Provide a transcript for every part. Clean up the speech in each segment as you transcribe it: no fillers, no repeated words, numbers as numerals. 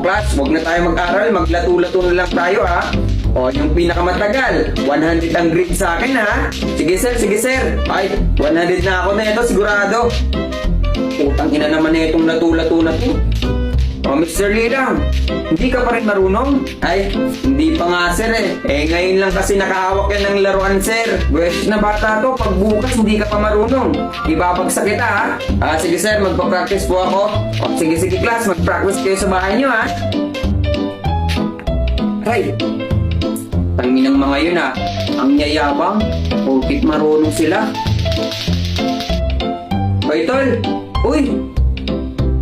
O class, huwag na tayo mag-aral, maglato-lato na lang tayo ha. O, yung pinakamatagal, 100 ang grade sa akin ha. Sige sir. Ay, 100 na ako na ito, sigurado. Putang ina naman na itong lato-lato na to. O, Mr. Lilang, hindi ka pa rin marunong? Ay, hindi pa nga sir eh. Ngayon lang kasi nakahawak yan ng laruan sir. Pwes na bata to, pag bukas hindi ka pa marunong. Ibabagsak kita ha. Sige sir, magpa-practice po ako. O, sige class, mag-practice kayo sa bahay nyo ha. Ay, tangin ng mga yun ha. Ang yayabang, porkit marunong sila. Hoy tol, uy!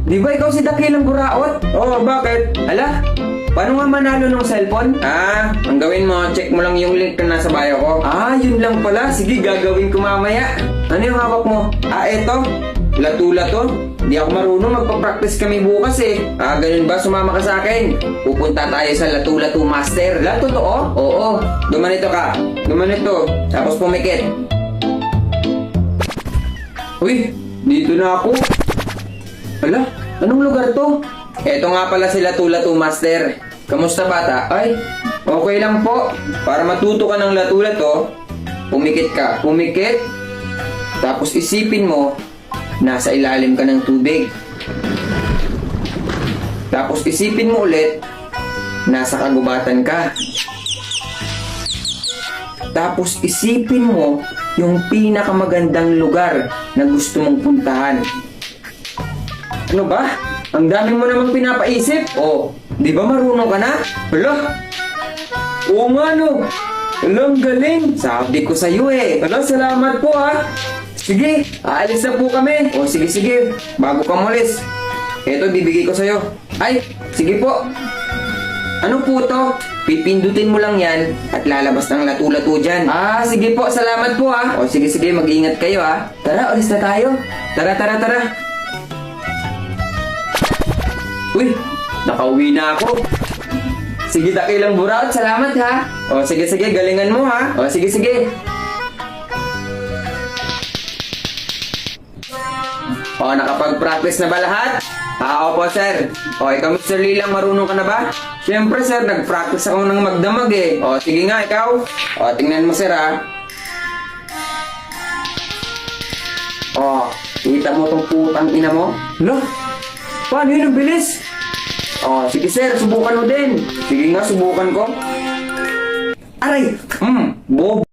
Di ba ikaw si Dakilang Buraot? Oo, bakit? Hala, paano nga manalo ng cellphone? Ang gawin mo, check mo lang yung link na nasa bio ko. Yun lang pala. Sige, gagawin ko mamaya. Ano yung hawak mo? Eto. Lato-lato. Di ako marunong, magpa-practice kami bukas eh. Ganun ba? Sumama ka sa akin. Pupunta tayo sa Lato-Lato Master. Totoo? Oo. Gumanito ka. Gumanito. Tapos pumikit. Uy, dito na ako. Hala, anong lugar to? Eto nga pala si Lato-Lato Master. Kamusta bata? Ay, okay lang po. Para matuto ka ng lato-lato, pumikit ka. Pumikit. Tapos isipin mo, nasa ilalim ka ng tubig. Tapos isipin mo ulit, nasa kagubatan ka. Tapos isipin mo yung pinakamagandang lugar na gusto mong puntahan. Ano ba? Ang dami mo namang pinapaisip. Di ba marunong ka na? Hala? Oo nga no. Hala, ang galing. Sabi ko sa'yo eh. Hala, salamat po ha. Sige, aalis na po kami. Sige. Bago ka mulis. Eto, bibigay ko sa'yo. Ay, sige po. Ano po to? Pipindutin mo lang yan at lalabas ng lato-lato dyan. Sige po. Salamat po ha. Sige. Mag-ingat kayo ha. Tara, alis na tayo. Tara. Uy, nakauwi na ako. Sige, Dakilang Buraot, salamat ha. Sige, galingan mo ha. Sige. Nakapag-practice na ba lahat? Opo sir. Ikaw Mr. Lilang, marunong ka na ba? Siyempre sir, nag-practice ako ng magdamag eh. Sige nga, ikaw. Tingnan mo sir ha. Kita mo tong putang ina mo? Hala, paano yun ang bilis? Sige sir, subukan mo din. Sige nga, subukan ko. Aray! Bob!